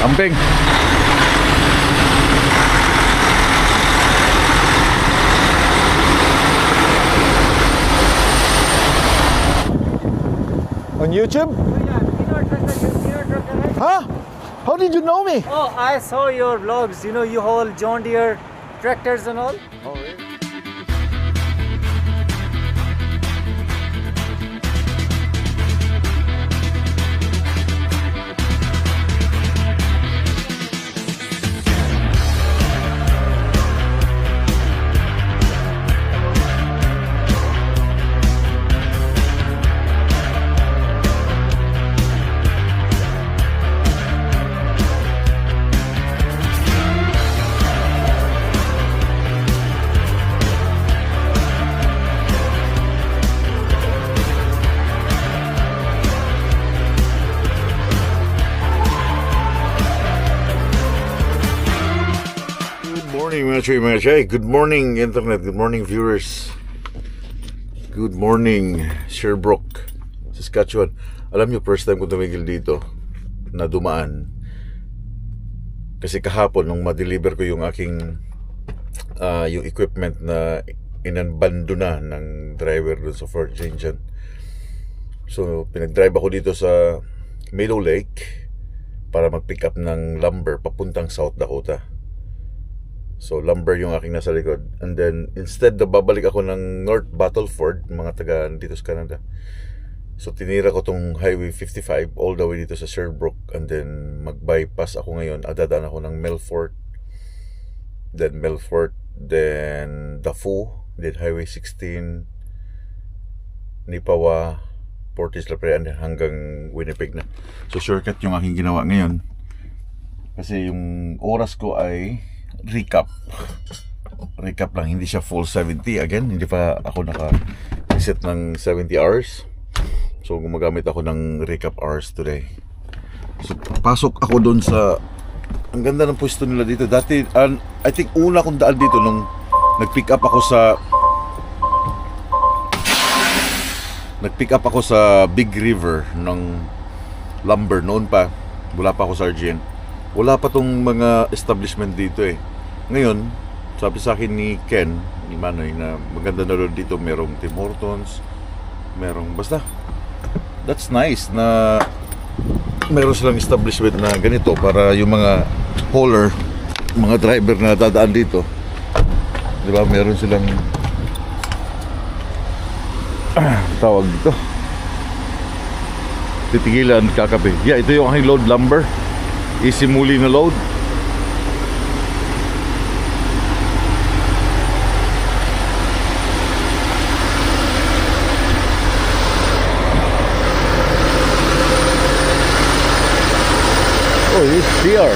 Amping. On YouTube? Huh? How did you know me? Oh, I saw your vlogs. You know, you haul John Deere tractors and all. Oh, really? Mga chay. Good morning internet, good morning viewers. Good morning Sherbrooke, Saskatchewan. Alam nyo, first time ko tumigil dito na dumaan. Kasi kahapon nung ma-deliver ko yung aking yung equipment na inabando na ng driver dun sa Fort St. John. So pinag-drive ako dito sa Meadow Lake para mag-pick up ng lumber papuntang South Dakota. So lumber yung aking nasa likod. And then instead na babalik ako ng North Battleford, mga taga dito sa Canada. So tinira ko tong Highway 55 all the way dito sa Sherbrooke. And then mag-bypass ako ngayon. Dadaan ako ng Melfort. Then Melfort. Then Dafu. Then Highway 16. Nipawa. Port Isla Pre hanggang Winnipeg na. So shortcut yung aking ginawa ngayon. Kasi yung oras ko ay recap lang, hindi siya full 70. Again, hindi pa ako naka-reset ng 70 hours. So gumagamit ako ng recap hours today. So pasok ako doon sa, ang ganda ng pwesto nila dito. Dati, I think una kong daan dito nung nag-pick up ako sa Big River ng lumber noon pa. Wala pa ako sa Sergeant. Wala pa tong mga establishment dito eh. Ngayon, sabi sa akin ni Ken, ni Manoy, na maganda na doon dito. Merong Tim Hortons, merong basta. That's nice na meron silang establishment na ganito para yung mga hauler, mga driver na dadaan dito. Di ba, meron silang tawag dito, titigilan, kakape. Yeah, ito yung aking load lumber. Easy muli na load. Oh, this is PR.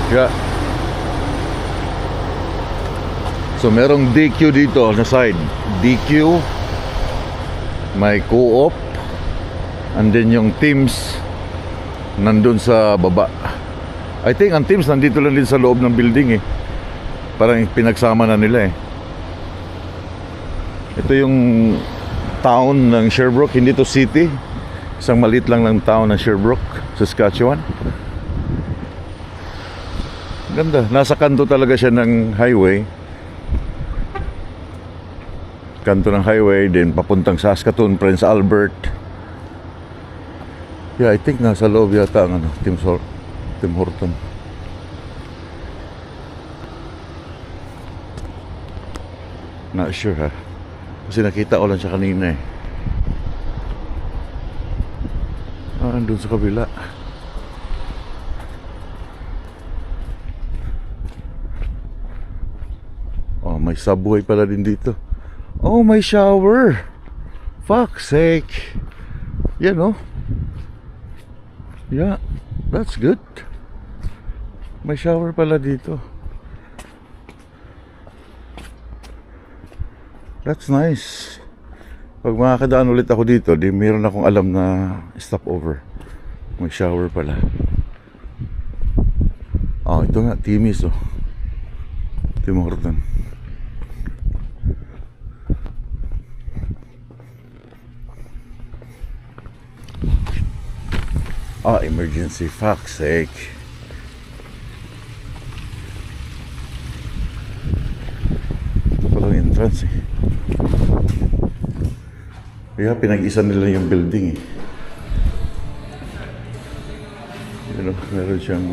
Yeah. So merong DQ dito na side. DQ, may co-op, and then yung Teams nandun sa baba. I think ang Teams nandito lang din sa loob ng building eh. Parang pinagsama na nila eh. Ito yung town ng Sherbrooke, hindi to city. Isang maliit lang ng town ng Sherbrooke, Saskatchewan. Ganda, nasa kanto talaga siya ng highway. Kanto ng highway, din papuntang Saskatoon, Prince Albert. Yeah, I think nasa loob yata ang Tim Horton. Not sure ha. Kasi nakita ko lang siya kanina eh. Andun sa kabila. Oh, may subway pala din dito. Oh, may shower. Fuck's sake. You know. Yeah, that's good. May shower pala dito. That's nice. Pag makakadaan ulit ako dito, di meron akong alam na stopover. May shower pala. Oh, ito nga, Timmy's oh. Tim Horton. Ah, emergency, fuck's sake. Ito palang entrance eh. Kaya pinag-isa nila yung building eh. Pero meron siyang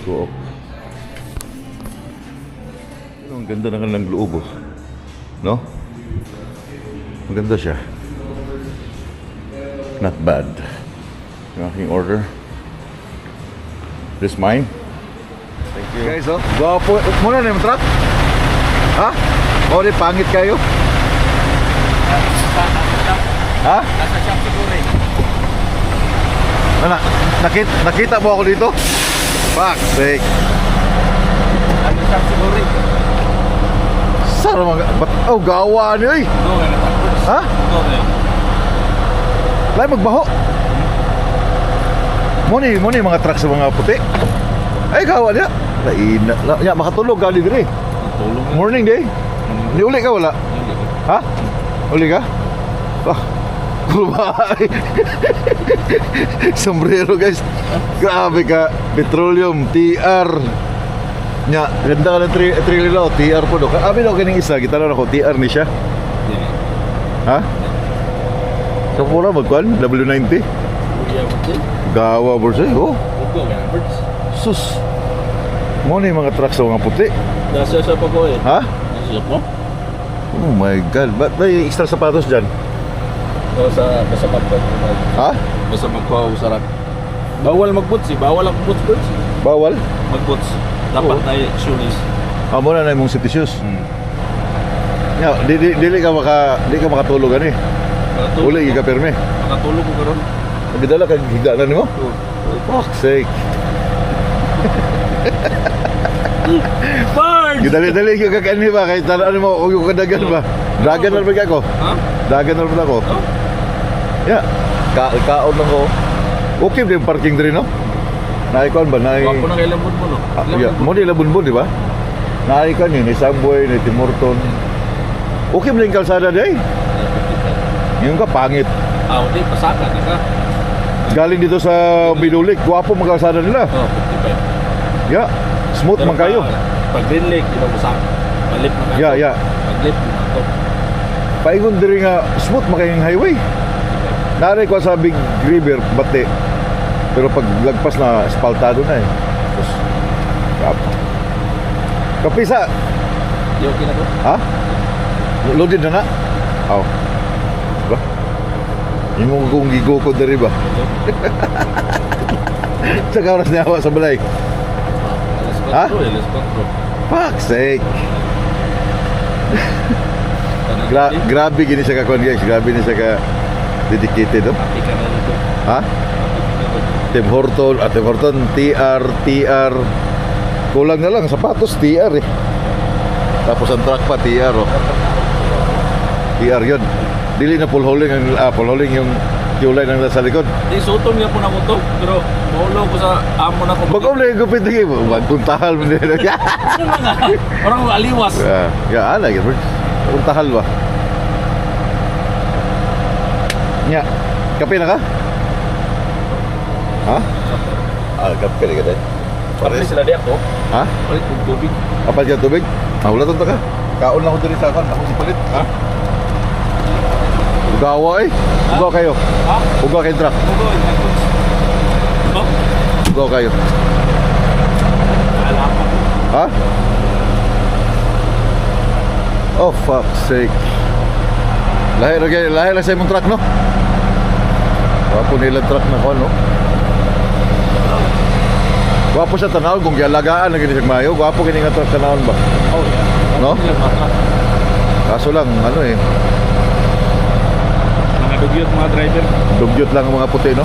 co-op. Pero ang ganda naman ng loob oh. No? Maganda siya. Not bad. Yung aking order. This mine. Thank you. Guys, oh. Gwapo. Muna na yung truck? Ha? O, di pangit kayo? Ha? Nasa shop siguro eh. Nakita mo ako dito? Fuck's sake. Nasa shop siguro eh. Saan mga... Oh, gawa niyo eh. Ha? Lai magbaho. Muna yung mga truck sa mga puti. Ay, gawa niya. Laina. Ya, makatulog gali diri. Morning day. Di uli ka wala? Ha? Uli ka? Ah. Kulbay. Sombrero guys. Grabe ka. Petroleum TR. Nya, ganda ka ng trailer daw, TR po do. Abi daw kining isa, kita na ako TR ni siya. Ha? So pura magkuan W90. Gawa bursa. Oh. Sus. Mo ni mga truck sa mga puti. Nasa sa pag-uwi. Ha? Nasa mo? Oh my god. Ba't may extra sapatos dyan? Sa pag-uwi. Ha? Basta magkuha usarat. Bawal mag-boots eh. Bawal ang boots. Bawal? Mag-boots. Dapat tayo shoelace. Muna na yung city shoes. Ya, dili ka makatulog ani. Uli ka perme. Makatulog ko karon. Nagdala ka higanan mo? Fuck's sake. Bird! Gidali-dali ka kakani ba kahit ano mo o yung kadagan ba? Dagan na ba ako? Ha? Dagan na ba ako? Oh? Ya, kaon lang ko. Okay din parking diri no? Naikuan ba na? Wapo na kay Lambon mo no? Yeah, mo di Labunbon di ba? Naikuan yun, ni Samboy, ni Timorton. Okay mo yung kalsada day? Yung ka pangit. Ah, hindi. Pasaka na ka. Galing dito sa Binulik, guwapo mga kalsada nila. Oh, 55. Ya, smooth man kayo. Pag Green Lake, di ba masaka? Malip na ka. Ya. Pag-lip na to. Paingon diri nga smooth man kayong highway. Nari ko sa Big River, bate. Pero pag lagpas na, espaltado na eh. Tapos, kapisa. Di okay na to? Ha? Loaded na na? Aw. Ba? Yung kong gigo ko diri ba? Sa oras niya ako sa balay. Ha? Alas 4. Fuck's sake. Grabe gini siya ka-con guys. Grabe ni siya ka-dedicated. Oh. Ika na dito. Ha? Tim Horton, Tim Horton, TR. Kulang na lang, sapatos, TR eh. Tapos ang truck pa, TR oh. TR yun. Dili na full hauling yung kulay ng nasa likod. Di sutong niya po na ko to. Pero maulo ko sa amo na ko. Bagaw na yung gupit din mo. Magpuntahal mo din. Orang aliwas. Ala, gano'n. Puntahal ba? Nya, kape na ka? Ha? Kape na ka din. Pare sila di ako. Ha? Palit kong tubig. Apa dyan tubig? Wala ito ka. Kaon lang ko dito sa akin. Ako si palit. Ha? Ugawa eh. Ugawa kayo. Ha? Ugawa kayo truck. Ugoy. Oh? Ugawa kayo. Alam ko. Ha? Oh, fuck's sake. Lahi lang sa imong truck, no? Wapo nila truck na ko, no? Wapo siya tanawon kung gialagaan lagi ni Mayo. Wapo kini nga truck tanawon ba? Oh, yeah. No? Kaso lang, ano eh, Mga dugyot mga driver. dugyot lang ang mga puti, no?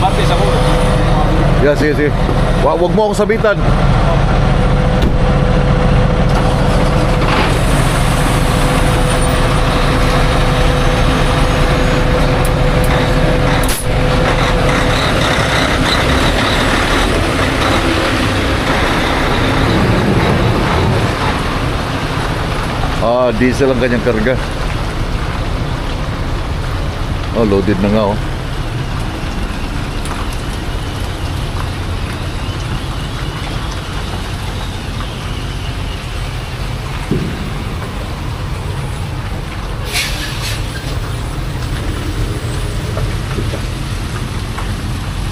Mabatis ako. Yeah, sige. Wag mo akong sabitan. Diesel ang kanyang karga. Oh, loaded na nga oh.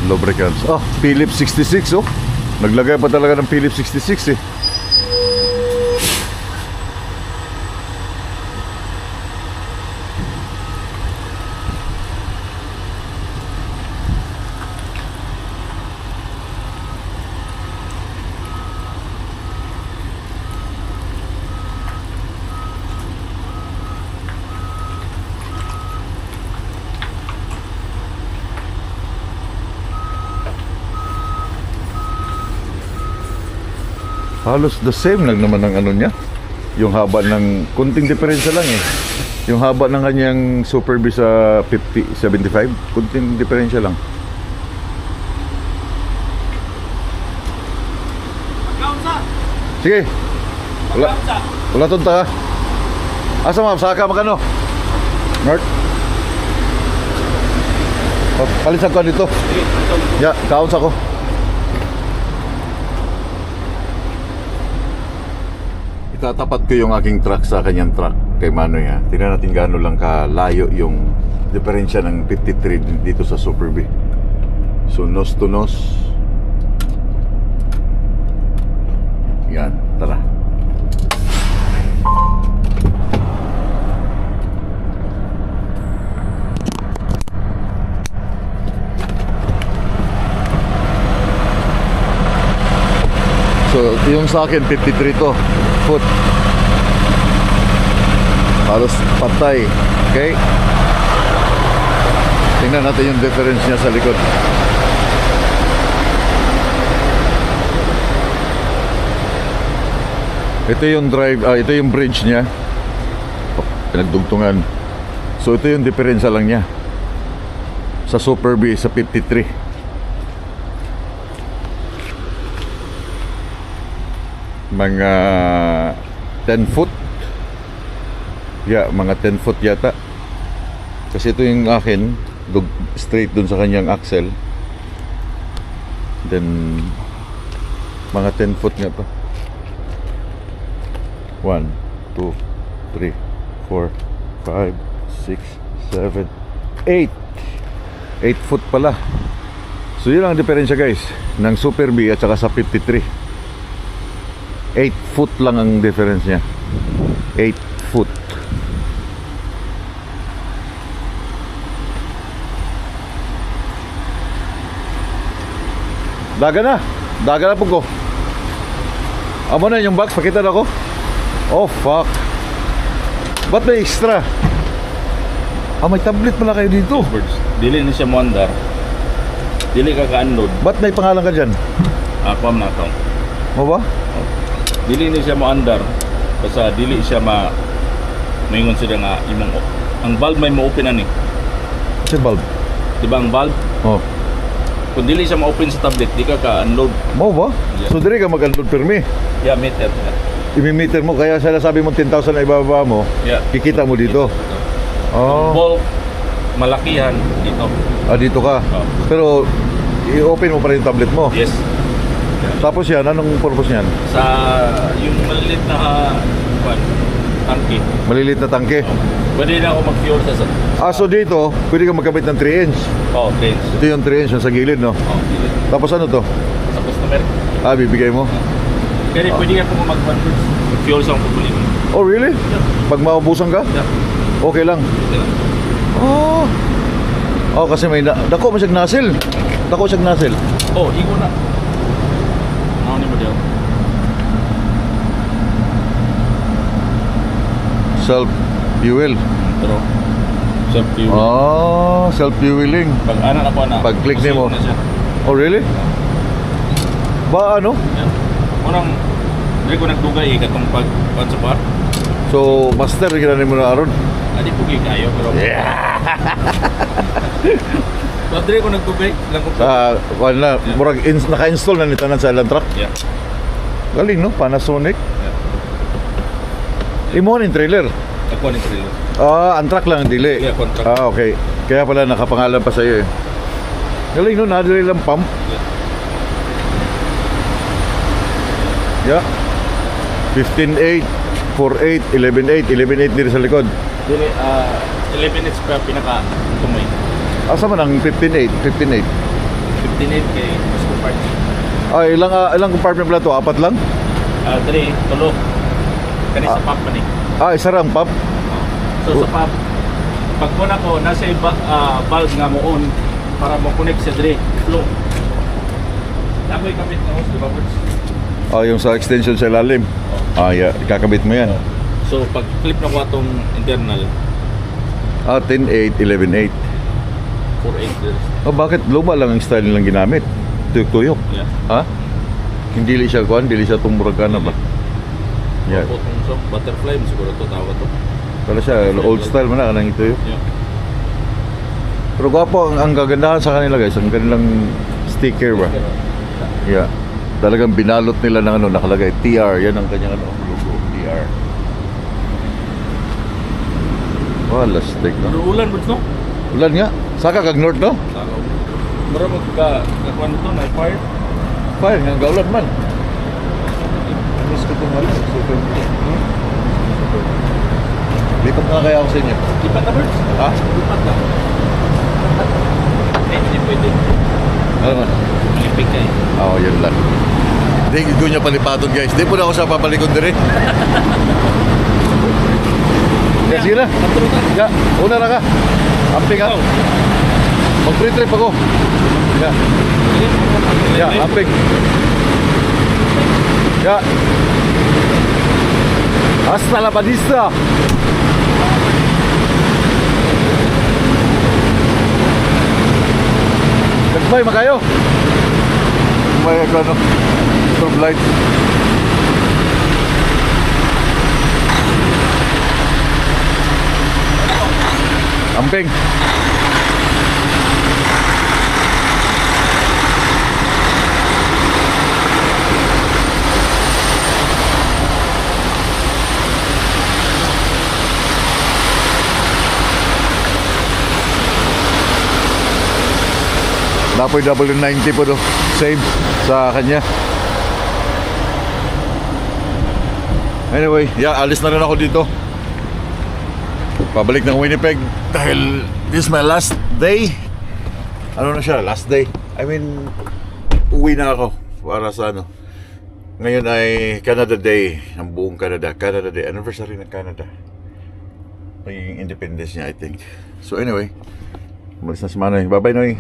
lubricants. Ah, Phillips 66 oh. Naglagay pa talaga ng Phillips 66 eh. Halos the same lang naman ng ano niya. Yung haba ng kunting diferensya lang eh. Yung haba ng kanyang Super B sa 75, kunting diferensya lang. Sige. Wala tunta ha. Asa ma'am, saka magkano? North. Oh, palisan ko dito. Ya, kaunsa ko. Itatapat ko yung aking truck sa kanyang truck kay Manoy ha. Tingnan natin gaano lang kalayo yung diferensya ng 53 dito sa Super B. So nose to nose. Yan, tara. So, yung sa akin 53 to foot. Halos patay. Okay? Tingnan natin yung difference niya sa likod. Ito yung drive, ito yung bridge niya. Oh, pinagdugtungan. So ito yung diferensya lang niya sa Super B sa 53. Mga 10 foot. Yeah, mga 10 foot yata. Kasi ito yung akin, straight dun sa kanyang axle. Then mga 10 foot nga to. 1, 2, 3, 4, 5, 6, 7, 8. 8 foot pala. So yun ang diferensya guys ng Super B at saka sa 53. 8 foot lang ang difference niya. 8 foot. Daga na po ko. Amo na yung box, pakita na ko. Oh fuck. Ba't may extra? Ah, may tablet pala kayo dito. Dili na siya mo andar. Dili ka ka-unload. Ba't may pangalan ka dyan? Ako am na ito. Mo ba? Dili ni siya mo andar. Basta dili siya maingon sila nga imong ang valve may mo-open ani. Si bulb. Diba ang valve? Oh. Kung dili siya ma-open sa tablet, di ka ka-unload. Mo ba? Yeah. So dire ka mag-unload permi. Yeah, meter. Imi-meter mo kaya sila sabi mo 10,000 na ibababa mo. Yeah. Kikita mo dito. Ang Oh. bulk, malakihan dito. Ah, dito ka. Oh. Pero i-open mo pa rin yung tablet mo. Yes. Tapos yan, anong purpose niyan? Sa yung malilit na tangke. Malilit na tangke. Pwede na ako mag-fuel sa Ah, so dito, pwede ka magkabit ng 3 inch. oh, planes. Ito yung 3 inch yung sa gilid, no? Oh, dili. Tapos ano to? Sa customer. Ah, bibigay mo? Pero pwede ka po mag-fuel sa akong pupuli mo. Oh, really? Yeah. Pag maubusan ka? Yeah. Okay lang. Okay lang. Oh. Oh, kasi may dako mo siyang nozzle. Dako siyang nozzle. Oh, igo na. Ano ni mo daw? Self fuel. Pero self-fuel. Oh, self fueling. Pag ana na po na. Pag-click posible nimo. na siya. Oh, really? Ba ano? Yeah. Unang dili ko nagdugay katong pag sa bar. So, master ginanin mo na aron. Adi po kayo pero. Yeah. So dili ko nagdugay lang ko. Wala, murag naka-install na ni tanan sa ilang truck. Yeah. Galing no, Panasonic. Yeah. Imo ni trailer. Ako ni trailer. Ah, ang truck lang ang dili. Yeah, contract. Ah, okay. Kaya pala nakapangalan pa sa iyo eh. Galing no, nadali lang pump. Yeah. 15.8, 4.8, 11.8, 11.8 dito sa likod. Dili 11 minutes pa pinaka tumoy. Asa man ang 15.8, 15.8. 15.8 tinid kay mas compartment. Ilang compartment pala to? Apat lang? Dre, tulo. Kani sa pop man eh. Isa lang, pop. So sa pop, pag kuna ko, nasa valve nga mo on para mo connect sa Dre, flow. Nakoy kapit na hose, di ba, Birds? Yung sa extension sa ilalim. Yeah, ikakabit mo yan. So pag flip na ko atong internal, 10.8, 11.8. 4.8 there's. Bakit luma lang ang style nilang ginamit? Tuyok-tuyok. Yeah. Ha? Hindi siya kuan, dili siya tumuragan na ba? Yeah. So butterfly mo siguro to tawag to. Pero siya, old style man na kanang ito yun. Yeah. Pero gwapo, ang gagandahan sa kanila guys, ang kanilang sticker ba? Yeah. Talagang binalot nila ng ano, nakalagay TR, yan ang kanyang ano, logo, TR. Wala stick Pero no? ulan Birds, no? Ulan nga, saka kag north no? Takaw. Mura magkakuan to, may fire. Fire, nga gaulan man. Miss ko itong ano, super. Lipat na kaya ako sa inyo. Lipat na Birds? Ha? Lipat na. Hindi pwede. Ano man? Malipig ka eh. Oo, yun lang. Hindi ko niya palipaton guys. Di po na ako sa papalikod din rin. Yeah, sige na. Yeah, una na ka. Amping ka. Mag-free trip ako. Yeah. Yeah, amping. Yeah. Hasta la padista. Nagbay makayo. May ano, strobe light. Amping. Napoy W90 po do. Save sa kanya. Anyway, yeah, alis na rin ako dito. Pabalik ng Winnipeg dahil this is my last day. Ano na siya? Last day. I mean, uwi na ako para sa ano. Ngayon ay Canada Day ng buong Canada. Canada Day. Anniversary ng Canada. Magiging independence niya, I think. So anyway, umalis na si Manoy. Bye-bye, Noy.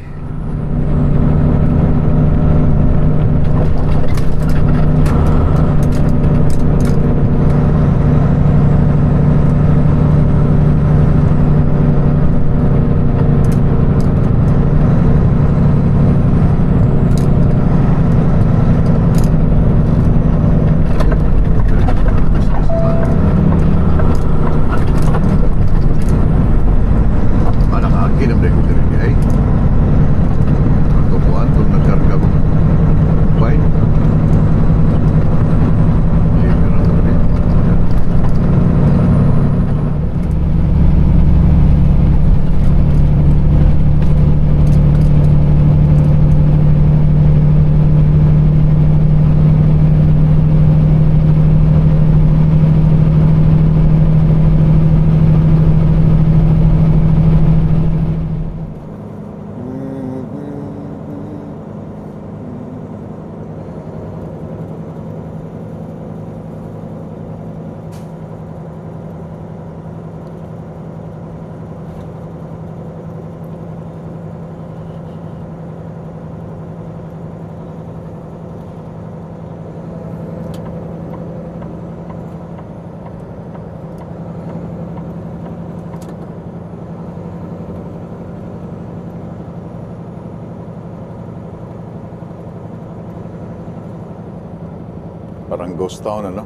Parang ghost town, ano?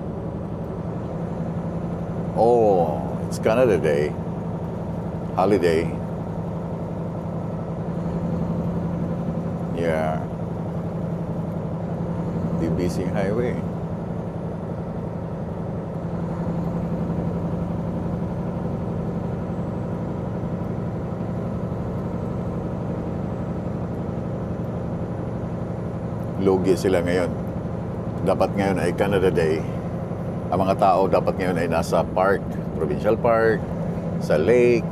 Oh, it's Canada Day. Holiday. Yeah. The busy highway. Lugi sila ngayon. Dapat ngayon ay Canada Day. Ang mga tao dapat ngayon ay nasa park, provincial park, sa lake,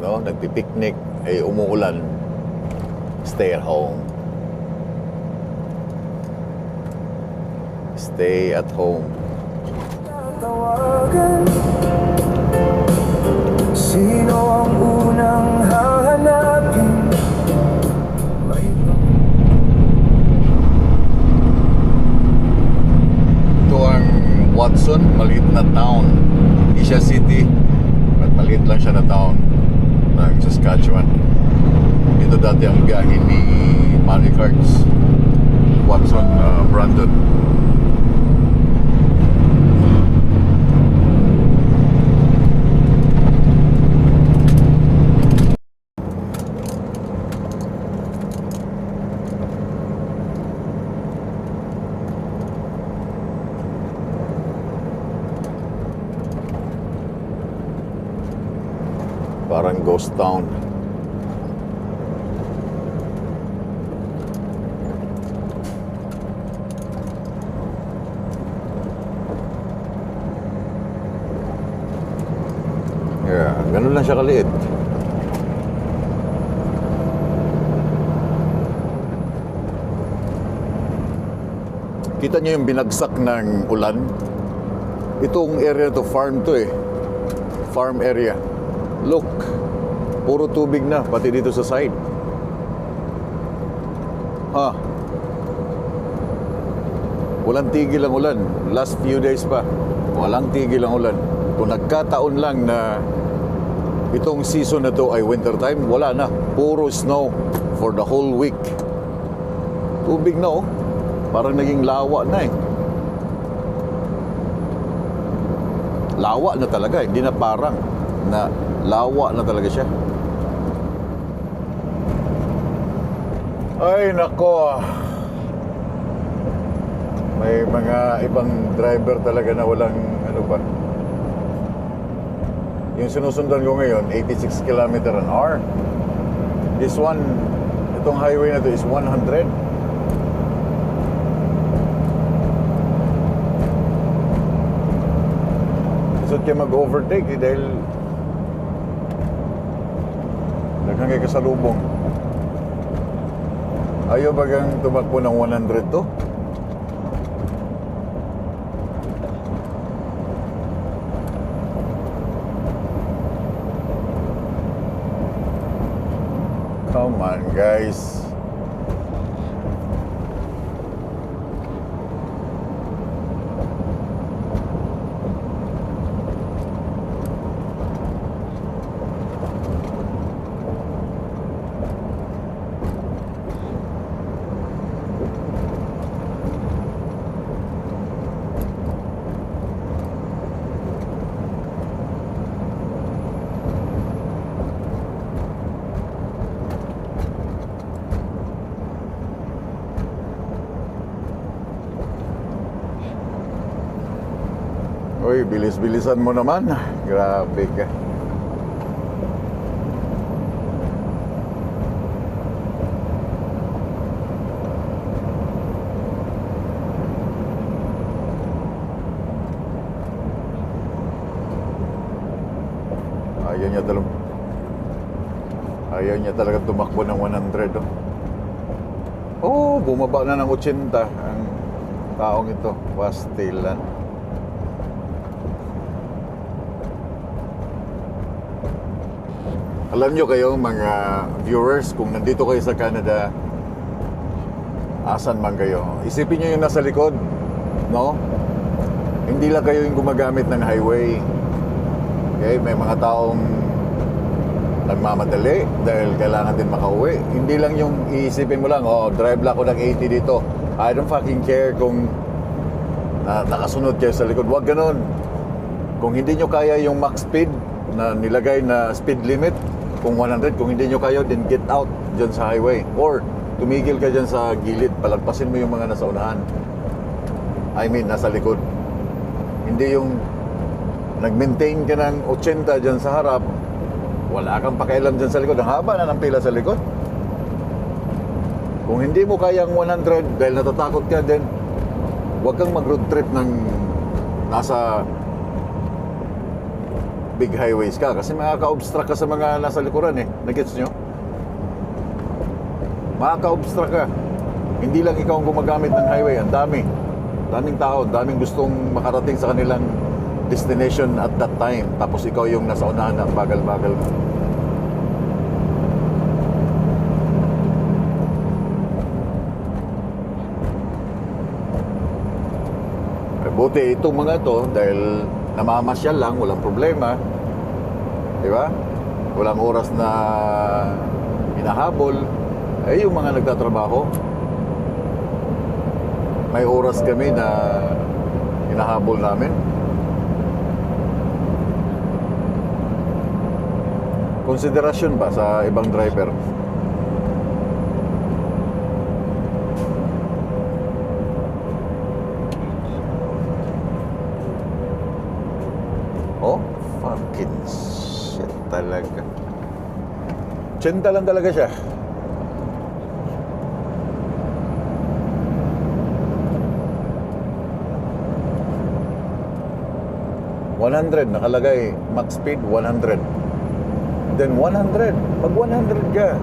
no, nagpipiknik, ay umuulan. Stay at home. Stay at home. Tawagan, sino ang unang hahanapin? May Ito ang Watson, maliit na town. Hindi siya city, but maliit lang siya na town ng Saskatchewan. Ito dati ang biyahe ni Manny Carts. Watson, Brandon. Parang ghost town. Yeah, ganun lang siya kaliit. Kita niyo yung binagsak ng ulan? Itong area to farm to eh. Farm area. Look, puro tubig na, pati dito sa side. Ha? Walang tigil ang ulan. Last few days pa, walang tigil ang ulan. Kung nagkataon lang na itong season na to ay winter time, wala na. Puro snow for the whole week. Tubig na oh. Parang naging lawa na eh. Lawa na talaga, hindi na parang na lawa na talaga siya. Ay nako, may mga ibang driver talaga na walang ano ba. Yung sinusundan ko ngayon 86 km/h. This one, itong highway na to is 100. Gusto kayo mag-overtake dahil daghang kay kasalubong. Ayaw bagang tumakbo ng 100 to? Come on, guys. Uy, bilis-bilisan mo naman. Grabe ka. Ayaw niya talaga tumakbo ng 100. Oh, bumaba na ng 80 ang taong ito. Pastilan. Alam nyo kayo mga viewers, kung nandito kayo sa Canada, asan man kayo, isipin nyo yung nasa likod, no? Hindi lang kayo yung gumagamit ng highway. Okay, may mga taong nagmamadali dahil kailangan din makauwi. Hindi lang yung iisipin mo lang, oh, drive lang ako ng 80 dito. I don't fucking care kung nakasunod kayo sa likod. Huwag ganun. Kung hindi nyo kaya yung max speed na nilagay na speed limit, kung 100, kung hindi nyo kayo, then get out dyan sa highway. Or, tumigil ka dyan sa gilid, palagpasin mo yung mga nasa unahan. I mean, nasa likod. Hindi yung nag-maintain ka ng 80 dyan sa harap, wala kang pakialam dyan sa likod. Ang haba na ng pila sa likod. Kung hindi mo kayang 100 dahil natatakot ka, then huwag kang mag-road trip ng nasa big highways ka kasi makaka-obstruct ka sa mga nasa likuran eh. Nagets nyo? makaka-obstruct ka. Hindi lang ikaw ang gumagamit ng highway, ang dami. Daming tao, daming gustong makarating sa kanilang destination at that time. Tapos ikaw yung nasa unahan ng bagal-bagal mo. Buti itong mga to dahil namamasyal lang, walang problema. Di ba? Walang oras na hinahabol. Eh yung mga nagtatrabaho, may oras kami na hinahabol namin. Konsiderasyon ba sa ibang driver? Oh, fucking shit talaga. 80 lang talaga siya. Nakalagay max speed 100. Then 100. Pag 100 ka,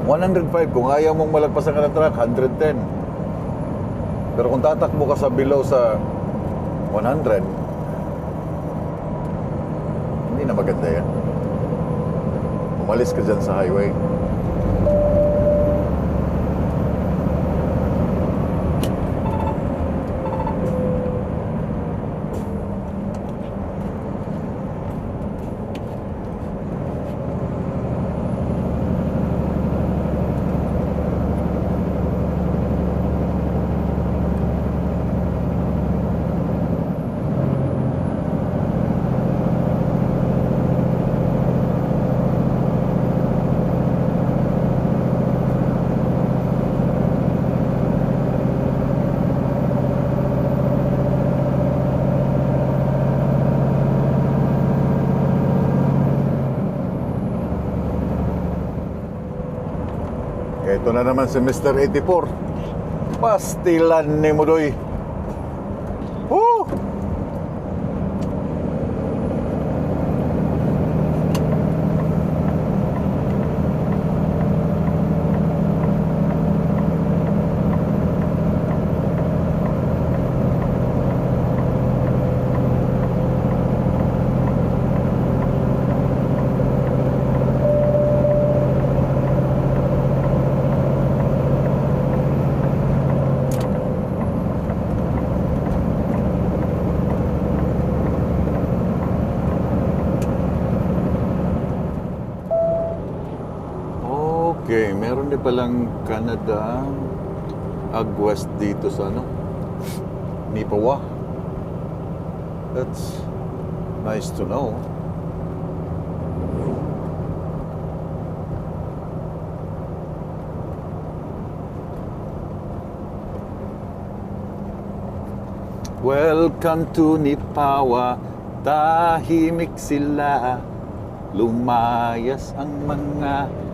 105. Kung ayaw mong malagpasan ka ng truck, 110. Pero kung tatakbo ka sa below sa 100, hindi na maganda yan. Umalis ka dyan sa highway. Ito na naman si Mr. 84. Pastilan ni Mudoy. Woo! Okay, meron din palang Canada Agwest dito sa ano, Nipawa. That's nice to know. Welcome to Nipawa. Tahimik sila, lumayas ang mga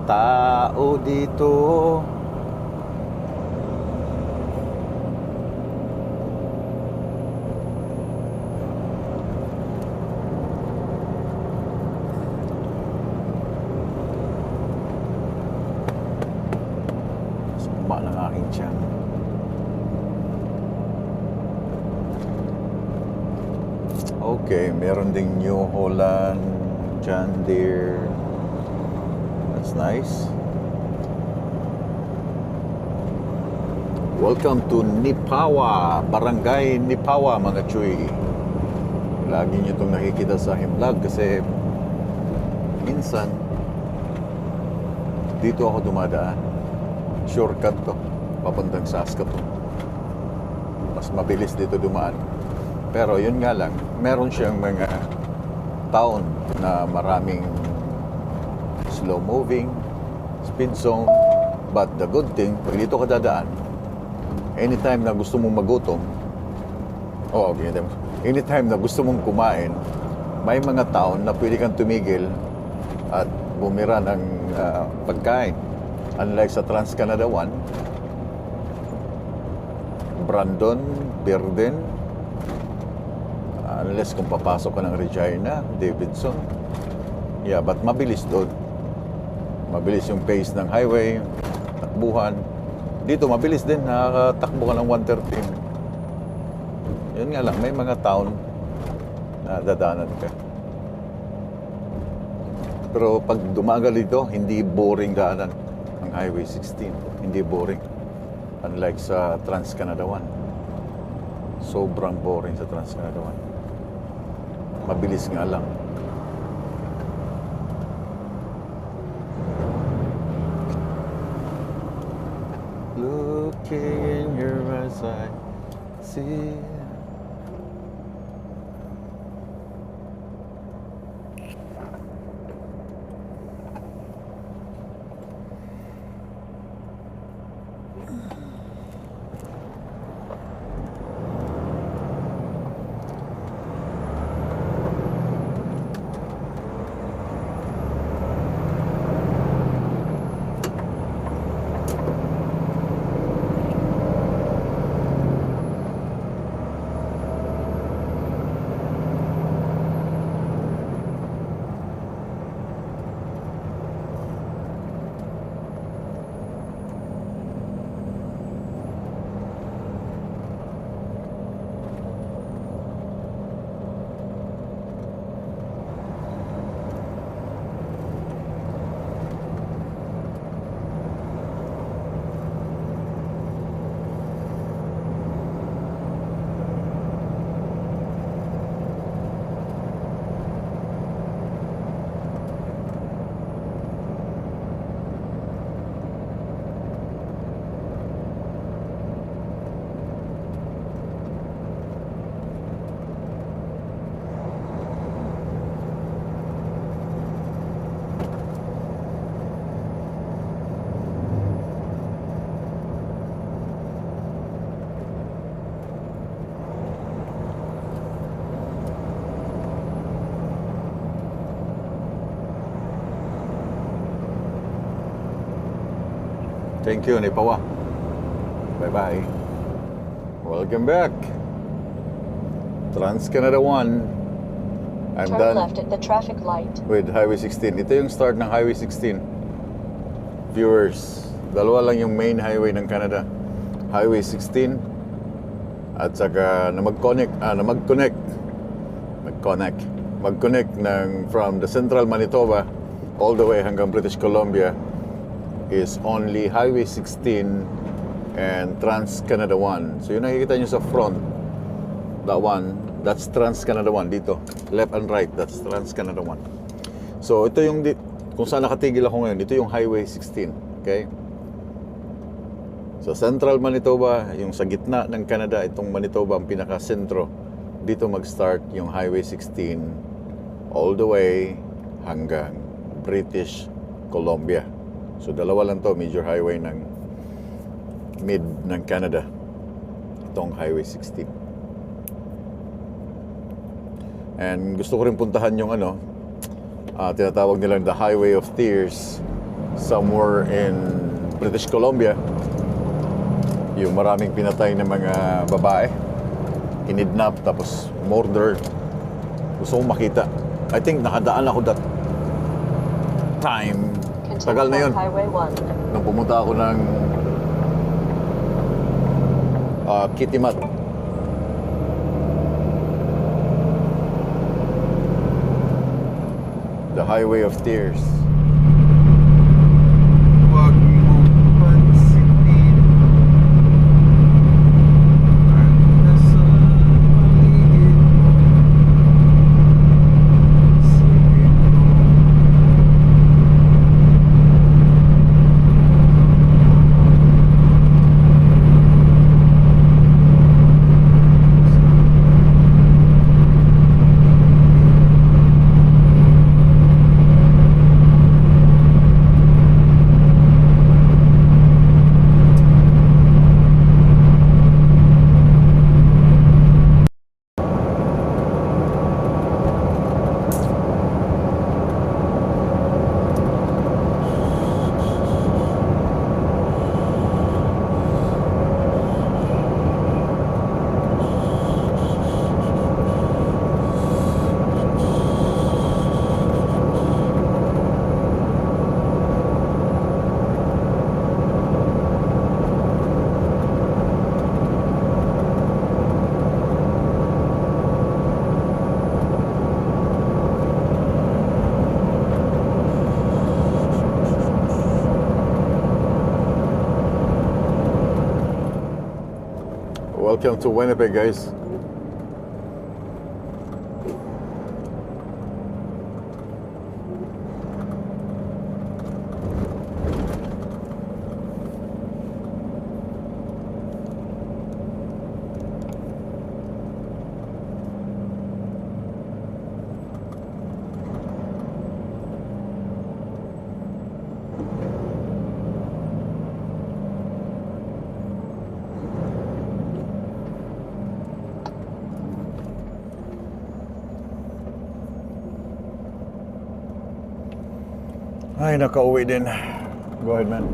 tao dito. Sumba ng aking tiyan. Okay, meron ding New Holland, John Deere. That's nice. Welcome to Nipawa, Barangay Nipawa, mga chuy. Lagi nyo itong nakikita sa aking vlog kasi minsan dito ako dumadaan. Shortcut to, papuntang Saskatoon. Mas mabilis dito dumaan. Pero yun nga lang, meron siyang mga town na maraming slow moving, speed zone. But the good thing, pag dito ka dadaan, anytime na gusto mong magutom, anytime na gusto mong kumain, may mga town na pwede kang tumigil at bumira ng pagkain. Unlike sa Trans-Canada 1, Brandon, Birden, unless kung papasok ka ng Regina, Davidson. Yeah, but mabilis doon. Mabilis yung pace ng highway, takbuhan. Dito mabilis din, nakakatakbo ka ng 130. Yun nga lang, may mga town na dadanan ka. Pero pag dumagal dito, hindi boring daanan ang Highway 16. Hindi boring. Unlike sa Trans-Canada 1. Sobrang boring sa Trans-Canada 1. Mabilis nga lang. Looking in your eyes, I see. Thank you, Nipawa. Bye-bye. Welcome back. Trans-Canada 1. I'm Turn done left at the traffic light. with Highway 16. Ito yung start ng Highway 16. Viewers, dalawa lang yung main highway ng Canada. Highway 16 at saka na mag-connect ng from the Central Manitoba all the way hanggang British Columbia is only Highway 16 and Trans-Canada 1. So yun nakikita nyo sa front, that one, that's Trans-Canada 1 dito. Left and right, that's Trans-Canada 1. So ito yung, kung saan nakatigil ako ngayon, ito yung Highway 16. Okay? So Central Manitoba, yung sa gitna ng Canada, itong Manitoba ang pinaka-sentro. Dito mag-start yung Highway 16 all the way hanggang British Columbia. So dalawa lang to, major highway ng mid ng Canada. Itong Highway 16. And gusto ko rin puntahan yung tinatawag nilang the Highway of Tears somewhere in British Columbia. Yung maraming pinatay na mga babae, kinidnap tapos murder. Gusto kong makita. I think nakadaan ako that time. Tagal na yun. Highway 1. Nung pumunta ako ng Kitimat. The Highway of Tears. Wag mo pansinin ang nasa paligid mo. Isipin mo. Welcome to Winnipeg, guys. Ay, nakauwi din. Go ahead, man.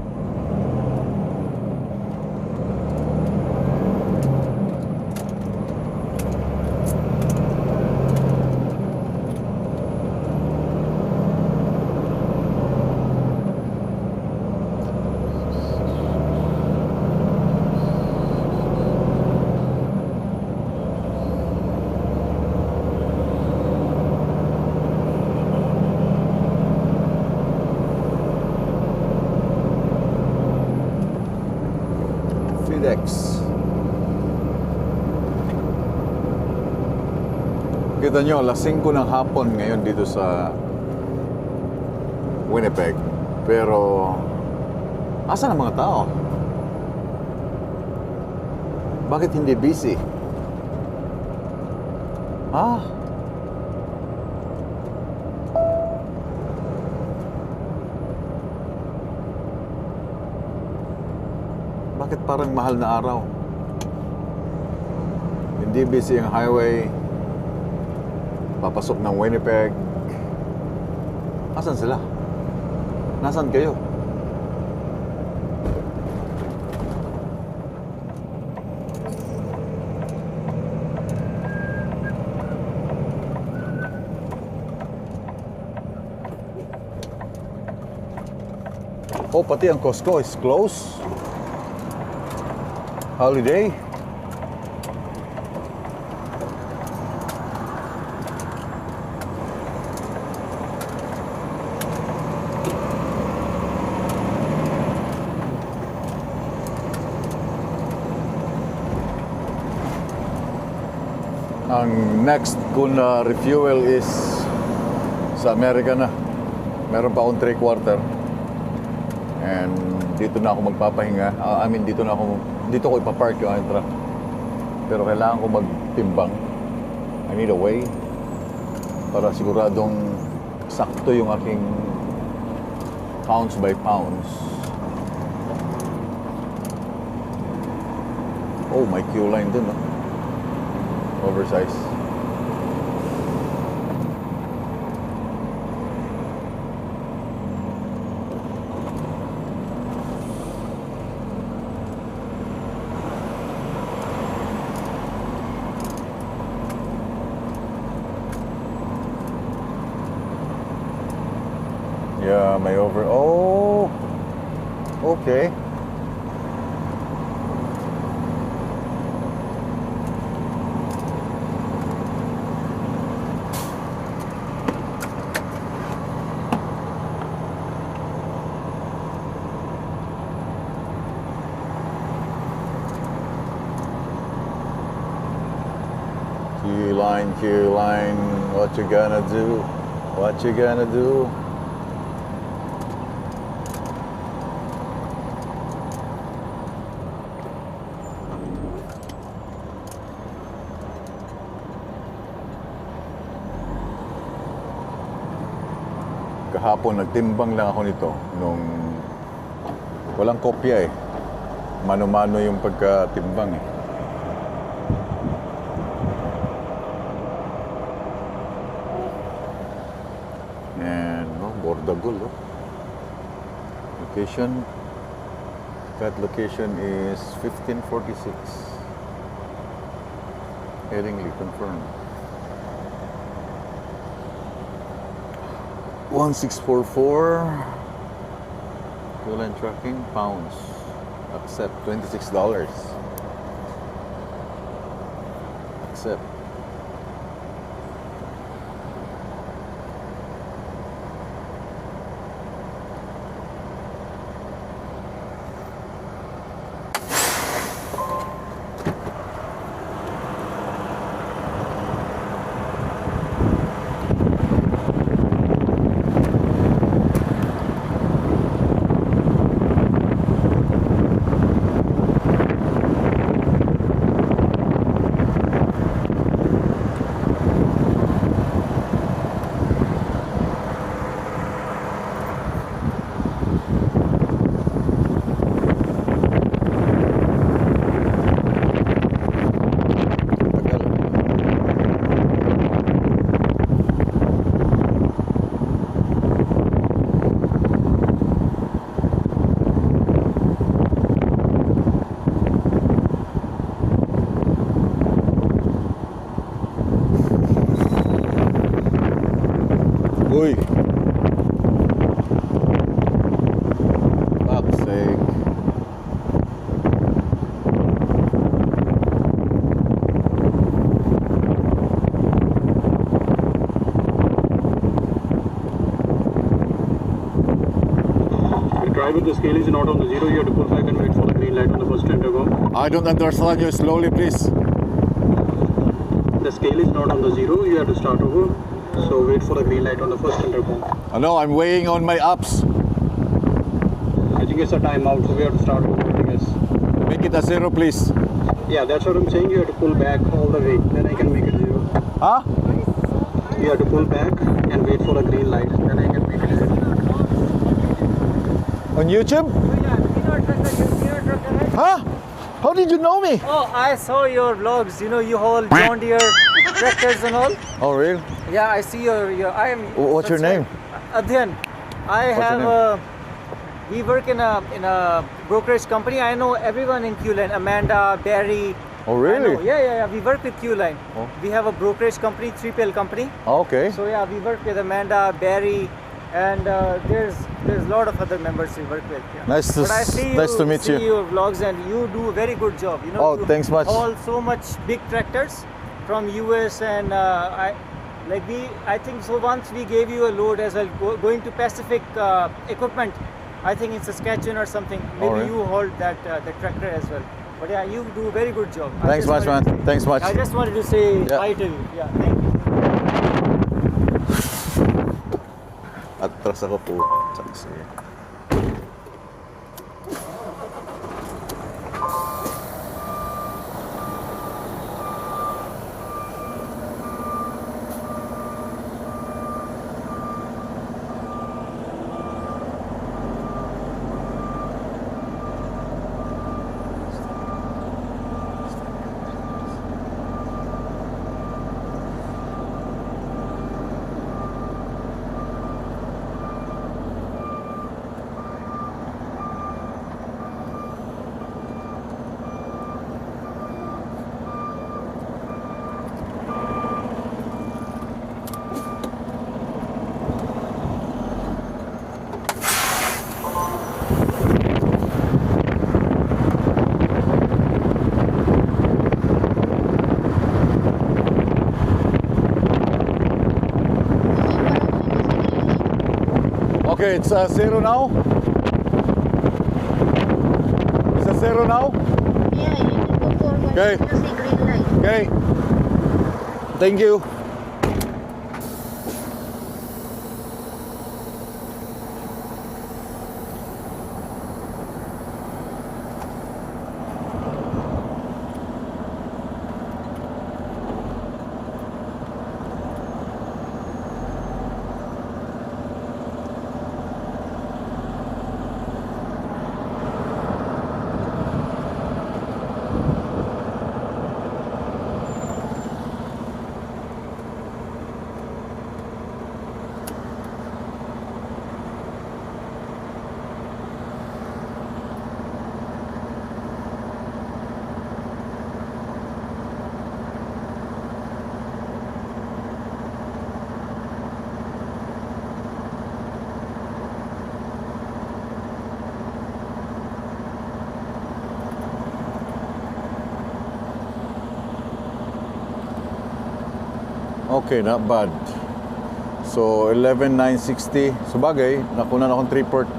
FedEx. Kita nyo, alas 5 ng hapon ngayon dito sa Winnipeg. Pero, asan ang mga tao? Bakit hindi busy? Ah? Bakit parang mahal na araw? Hindi busy ang highway. Papasok ng Winnipeg. Asan sila? Nasaan kayo? Oh, pati ang Costco is closed. Holiday. Ang next ko na refuel is sa America na. Meron pa akong 3/4. And dito na ako magpapahinga. Dito ko ipapark yung aking truck. Pero kailangan ko magtimbang. I need a way para siguradong sakto yung aking pounds by pounds. Oh, may queue line dun, no? Oversize. Yeah, may over. Oh, okay. Queue line, what you gonna do? What you gonna do? Kahapon nagtimbang lang ako nito nung walang kopya eh. Mano-mano yung pagkatimbang eh. And Bordagul, oh. Location. That location is 1546. Headingly confirmed. 1644. Fuel and tracking pounds. Accept $26. Accept. Uy. Fuck's sake. Driver, the scale is not on the zero. You have to pull back and wait for the green light on the first intercom. I don't understand you. Slowly, please. The scale is not on the zero. You have to start over. So wait for the green light on the first intercom. No, I'm weighing on my apps. I think it's a timeout, so we have to start over, I guess. Make it a 0, please. Yeah, that's what I'm saying. You have to pull back all the way. Then I can make it 0. Huh? You have to pull back and wait for the green light. Then I can make it 0. On YouTube? Huh? How did you know me? Oh, I saw your vlogs. You know, you haul John Deere tractors and all. Oh, really? Yeah, I see your. I am. What's your name? Adhyan. I What's your have. We work in a brokerage company. I know everyone in Q-Line. Amanda, Barry. Oh, I really? know. Yeah. We work with Q-Line. Oh. We have a brokerage company, 3PL company. Okay. So yeah, we work with Amanda, Barry, and there's a lot of other members we work with. Yeah. Nice to But I see nice to meet see you. your vlogs and you do a very good job. You know, Oh, you thanks much. haul so much big tractors from US and I think so. Once we gave you a load as well, going to Pacific Equipment. I think in Saskatchewan or something. Maybe Alright. you hold that the tractor as well. But yeah, you do a very good job. I Thanks just much, wanted man. to say- Thanks much. I just wanted to say Yeah. hi to you. Yeah, thank you. Atras ako po. Saksi. Okay, it's 0 now. It's a 0 now. Yeah, you need to go forward. Okay. You see green light. Okay. Thank you. Okay, not bad. So 11,960. So bagay, nakunan akong 3 port.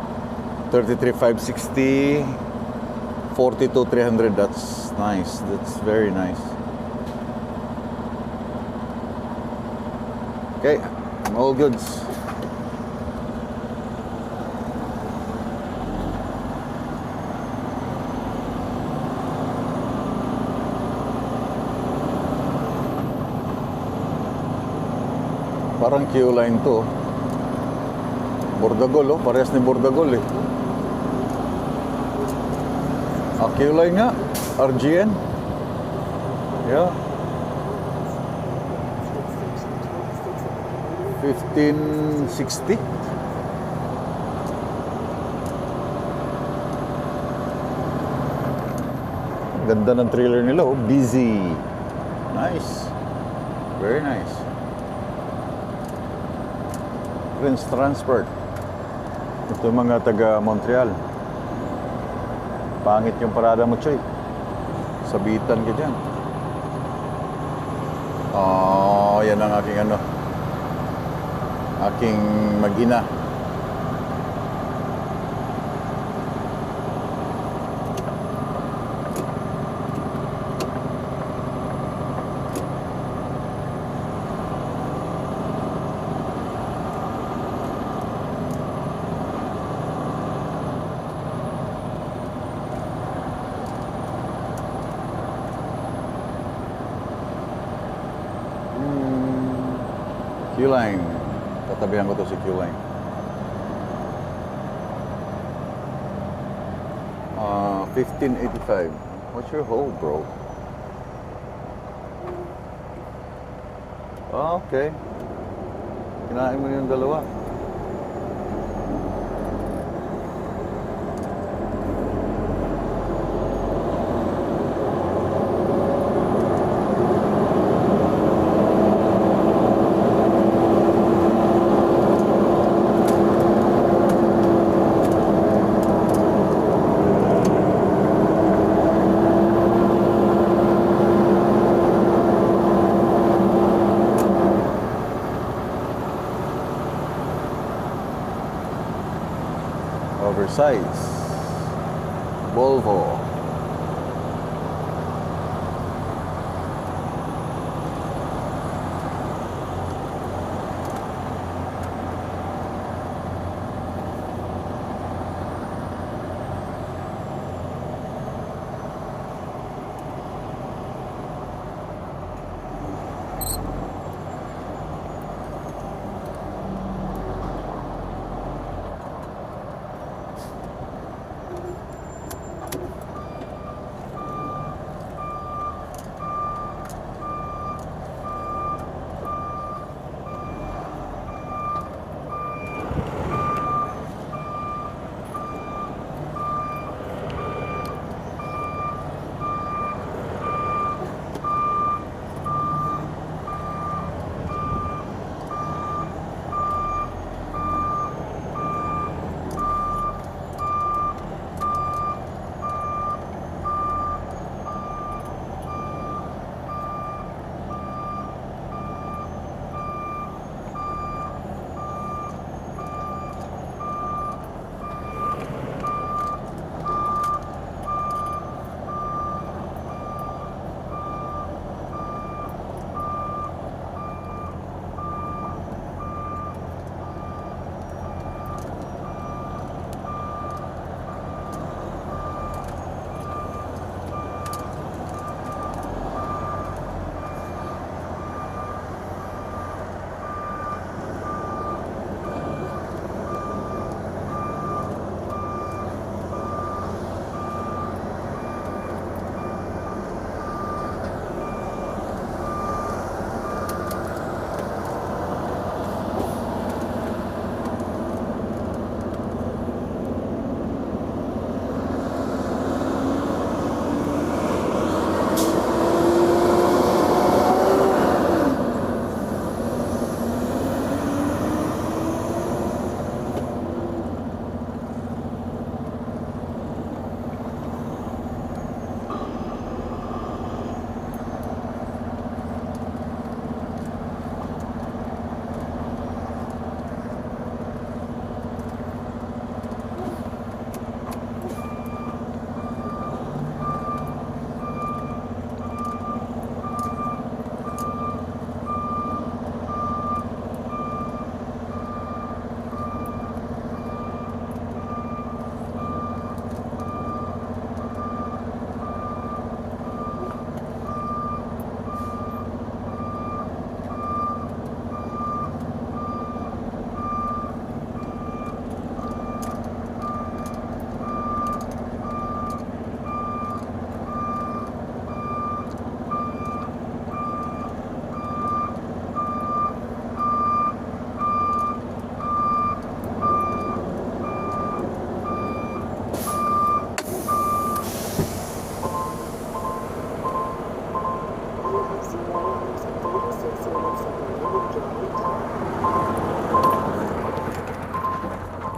33,560. 42,300. That's nice. That's very nice. Okay, all goods. Parang Q-Line to. Bordagol, oh. Parehas ni Bordagol, eh. Ah, Q-Line nga. RGN. Yeah. 1560. Ganda ng trailer nila, oh. Busy. Nice. Very nice. Prince Transport. Ito yung mga taga Montreal. Pangit yung parada mo, Choy. Sabitan ka dyan. Oh, yan ang aking ano. Aking mag-ina. Q-Line. Tatabihan ko to si Q-Line. 1585. What's your hold, bro? Ah, okay. Kinain mo yung dalawa. Oversize. Volvo.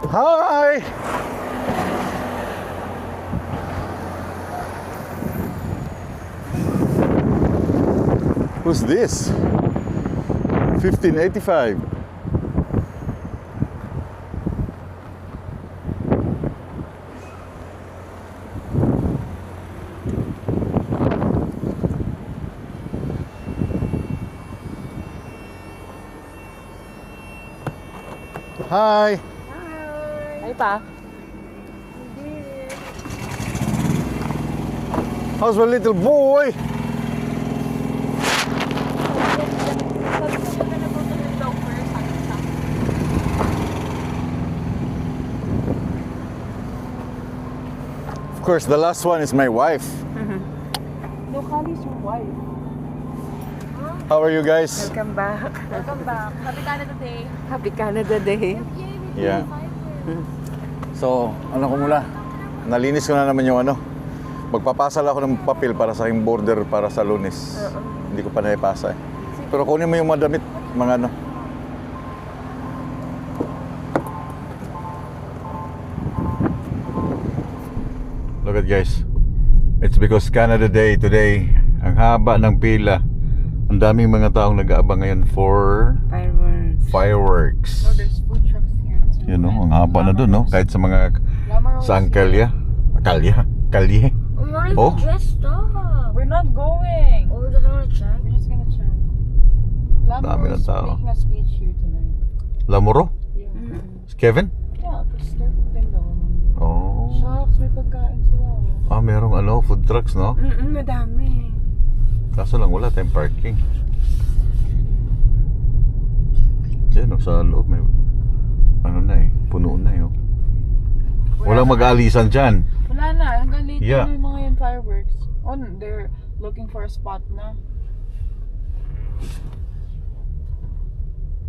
Hi! Who's this? 1585. Hi! Ay pa. How's my little boy? Of course, the last one is my wife. No, Kali's your wife. How are you guys? Welcome back. Welcome back. Happy Canada Day. Happy Canada Day. Yeah. So, ano ko muna? Nalinis ko na naman yung ano. Magpapasal ako ng papel para sa aking border para sa Lunes. Hindi ko pa naipasa eh. Pero kunin mo yung mga damit, mga ano. Look at guys. It's because Canada Day today. Ang haba ng pila. Ang daming mga taong nag-aabang ngayon for fireworks. Oh, there's food trucks here too. You know, ang haba na doon, no? Kahit sa mga sa Kalye. Oh, Oh. dressed up. We're not going. Oh, we just want to check. We're just gonna check. Dami ng tao. making a speech here tonight. Lamuro? Yeah. Kevin? Yeah, because they're din daw. Oh. Shucks, may pagkain sila. Ah, merong ano, food trucks, no? Madami. Kaso lang wala tayong parking. Yan, no, sa loob may ano na eh, puno na eh. Oh. Walang mag-aalisan dyan. Wala na, hanggang late Yeah. na yung mga yan fireworks. Oh, they're looking for a spot na.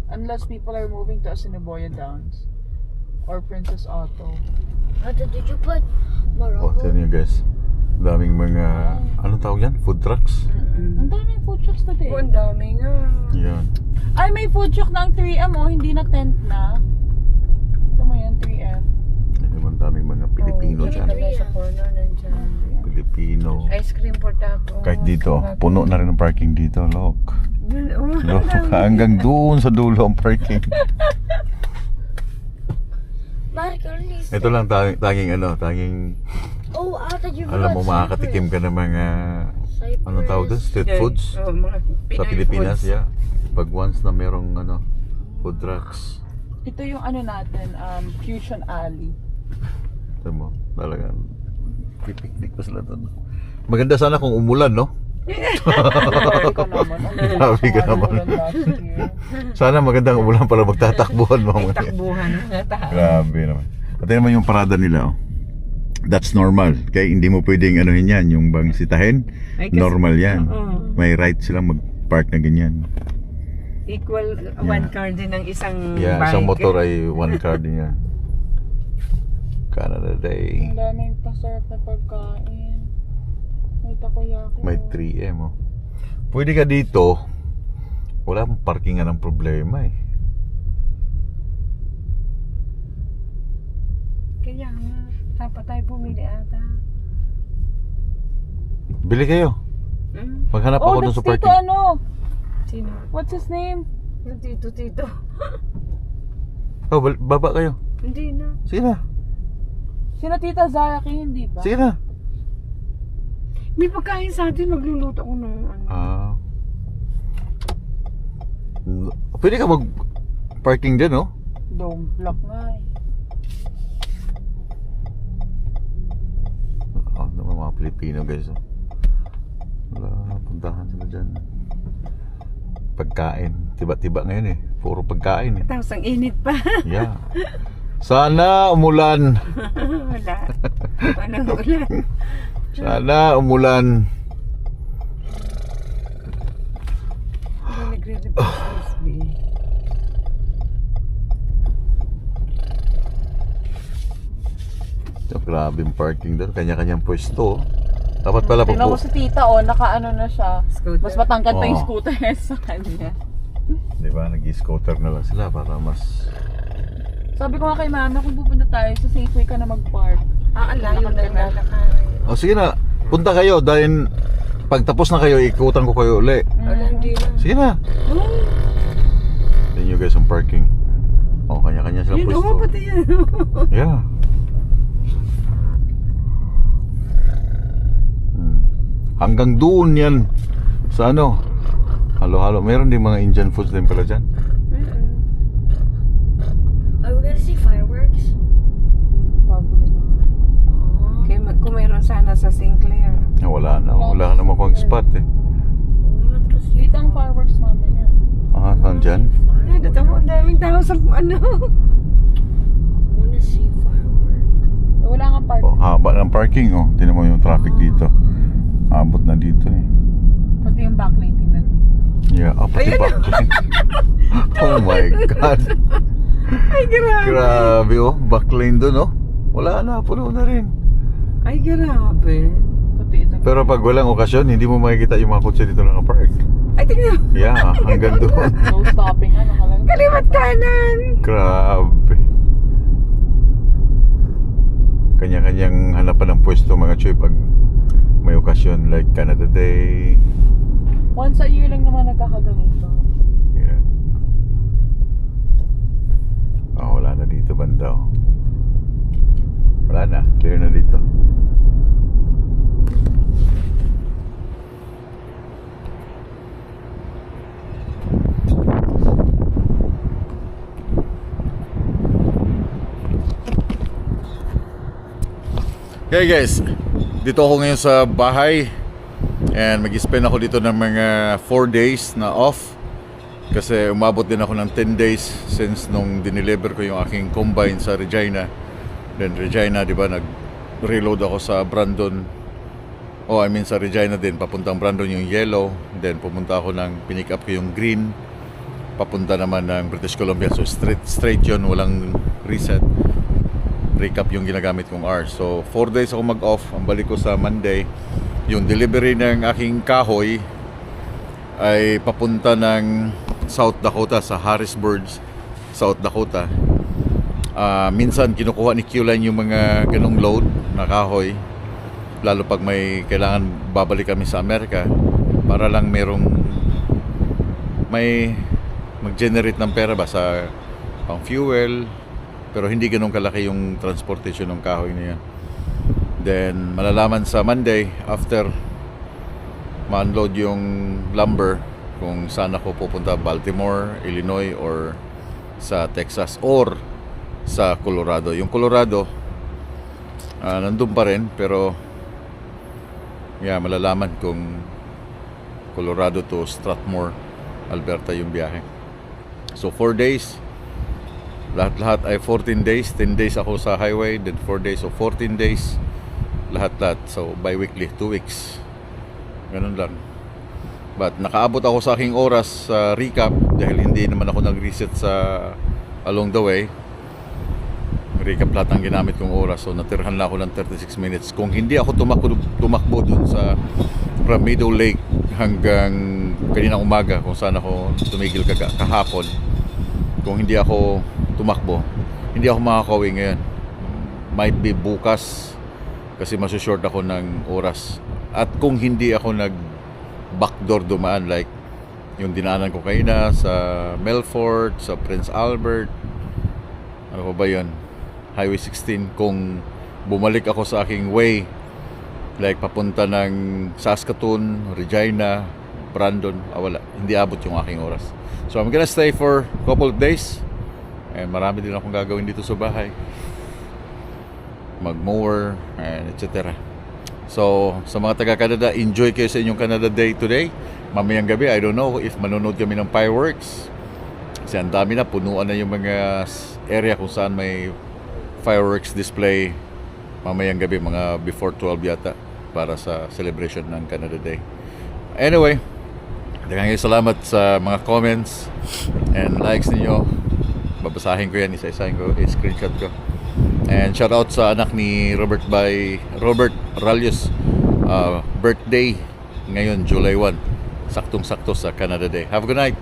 Unless people are moving to Assiniboia Downs or Princess Otto. Ate, did you put Oh, Morocco? tignan nyo guys. Daming mga, anong tawag yan? Food trucks? Ang daming food trucks today. Ang dami nga. Yan. Ay, may food truck ng 3M oh, hindi na tent na. Ito mo yan, 3M. Yan naman daming mga Pilipino Oh, dyan. Kami sa corner nandyan. Pilipino. Ice cream for taco. Kahit dito, puno na rin ang parking dito, look. Oh, Look, hanggang doon sa dulo ang parking. Mark, only Ito lang tanging ano, tanging Oh, ate, you alam mo makakatikim ka ng mga anong tawag doon? Street foods Oh, mga sa Pinoy Pilipinas, foods. yeah. Pag once na merong ano, food trucks. Ito yung ano natin, Fusion Alley. Ito mo, talagang pipiknik pa sila doon. Maganda sana kung umulan, no? Grabe ka naman. Grabe ka naman. Sana magandang umulan para magtatakbuhan mo. Takbuhan na tayo. Grabe naman. Pati naman yung parada nila, oh. That's normal. Kaya hindi mo pwedeng anuhin yan, yung bang sitahin. Ay, kasi- Normal yan. Oo. May right silang mag-park na ganyan. Equal one car din ng isang Yeah, bike. isang motor ay one car din yan. Canada Day. Ang daming pasarap na pagkain. May takoyaki. May 3M, oh. Pwede ka dito. Wala mong parkingan ng problema eh. Kaya nga, dapat tayo bumili ata. Bili kayo. Maghanap Oh, ako dun that's sa Tito parking. ano? Sino? What's his name? Yung tito. Oh, baba kayo. Hindi na. Sige na. Sina Tita Zaraki, hindi ba? Sige na. May pagkain sa atin, magluluto ako ng ano. Ah. Pwede ka mag-parking din, no? Dome block nga eh. Oh, naman mga Pilipino, guys. Oh. Wala, puntahan sila dyan. Pagkain. Tiba-tiba ngayon eh. Puro pagkain eh. Tapos ang init pa. Yeah. Sana umulan. Wala. Walang ulan. Sana umulan. Hindi nagre-report sa SB. So, grabe yung parking doon. Kanya-kanyang pwesto. Dapat pala Tingnan mo si Tita oh, naka-ano na siya. Scooter. Mas matangkad pa yung Oo. scooter sa kanya. Di ba? Nag-scooter na lang sila para mas Sabi ko nga kay mama, kung pupunta tayo sa Safeway ka na mag-park. Layo na lalakad. O sige na, punta kayo dahil pag tapos na kayo, ikutan ko kayo uli. Hindi na. Sige na. Then you guys ang parking. O, kanya-kanya sila Yun, pwesto. pati yan. Yeah. Hanggang doon yan sa ano, halo-halo. Meron din mga Indian foods din pala dyan. Are we gonna see fireworks? Probably not. Okay, kung mayroon sana sa Sinclair. Wala na, wala ka na makuha spot eh. Dito ang fireworks mamaya. Ah, saan dyan? Ay, dito mo, ang daming tao sa ano. I wanna see fireworks. Wala nga park. Oh, haba ng parking oh. Tinan mo yung traffic dito. Abot na dito eh. Pati yung backlight tingnan. Yeah, pati backline. Oh my God. Ay, grabe. Grabe oh, backline doon oh. Wala na, puno na rin. Ay, grabe. Pati ito. Pero pag walang okasyon, hindi mo makikita yung mga kotse dito naka-park. Ay, tingnan mo. Yeah, hanggang doon. No stopping nga, nakalagay. Kalimat kanan. Grabe. Kanya-kanyang hanapan ng pwesto mga choy pag may okasyon like Canada Day. Once a year lang naman nagkakaganito. Yeah. Oh, wala na dito banda oh. Wala na, clear na dito. Okay guys, dito ako ngayon sa bahay and mag-spend ako dito ng mga 4 days na off kasi umabot din ako ng 10 days since nung dineliver ko yung aking combine sa Regina. Then Regina, di ba, nag-reload ako sa Brandon. Sa Regina din, papuntang Brandon yung yellow. Then pumunta ako pinick up ko yung green, papunta naman ng British Columbia. So straight yun, walang reset. Recap yung ginagamit kong R. So 4 days ako mag-off. Ang balik ko sa Monday. Yung delivery ng aking kahoy ay papunta ng South Dakota, sa Harrisburg, South Dakota. Minsan kinukuha ni Q-Line yung mga ganong load na kahoy, lalo pag may kailangan babalik kami sa Amerika, para lang may mag-generate ng pera ba sa pang fuel. Pero hindi ganun kalaki yung transportation ng kahoy na yan. Then malalaman sa Monday after ma-unload yung lumber kung saan ako pupunta, Baltimore, Illinois, or sa Texas, or sa Colorado. Yung Colorado nandun pa rin, pero malalaman kung Colorado to Strathmore, Alberta yung biyahe. So 4 days, lahat-lahat ay 14 days. 10 days ako sa highway, then 4 days, so 14 days lahat-lahat. So bi-weekly, 2 weeks, ganun lang. But nakaabot ako sa aking oras sa recap dahil hindi naman ako nag-reset sa along the way. Recap lahat ng ginamit kong oras, so natirhan lang ako ng 36 minutes. Kung hindi ako tumakbo dun sa Ramido Lake hanggang kaninang umaga, kung saan ako tumigil kahapon, kung hindi ako tumakbo, hindi ako makakauwi ngayon. Might be bukas kasi masusshort ako ng oras. At kung hindi ako backdoor dumaan, like yung dinaanan ko kanina sa Melfort, sa Prince Albert, ano ba yun, Highway 16, kung bumalik ako sa aking way, like papunta ng Saskatoon, Regina, Brandon, wala, hindi abot yung aking oras. So I'm gonna stay for a couple of days, and marami din akong gagawin dito sa bahay, mag-mower and etc. So sa mga taga-Canada, enjoy kayo sa inyong Canada Day today. Mamayang gabi, I don't know if manonood kami ng fireworks kasi ang dami na, punuan na yung mga area kung saan may fireworks display mamayang gabi, mga before 12 yata, para sa celebration ng Canada Day. Anyway, daghang salamat sa mga comments and likes ninyo. Babasahin ko yan, isa-isahin ko, screenshot ko. And shout out sa anak ni Robert Ralios, birthday ngayon, July 1. Saktong-sakto sa Canada Day. Have a good night.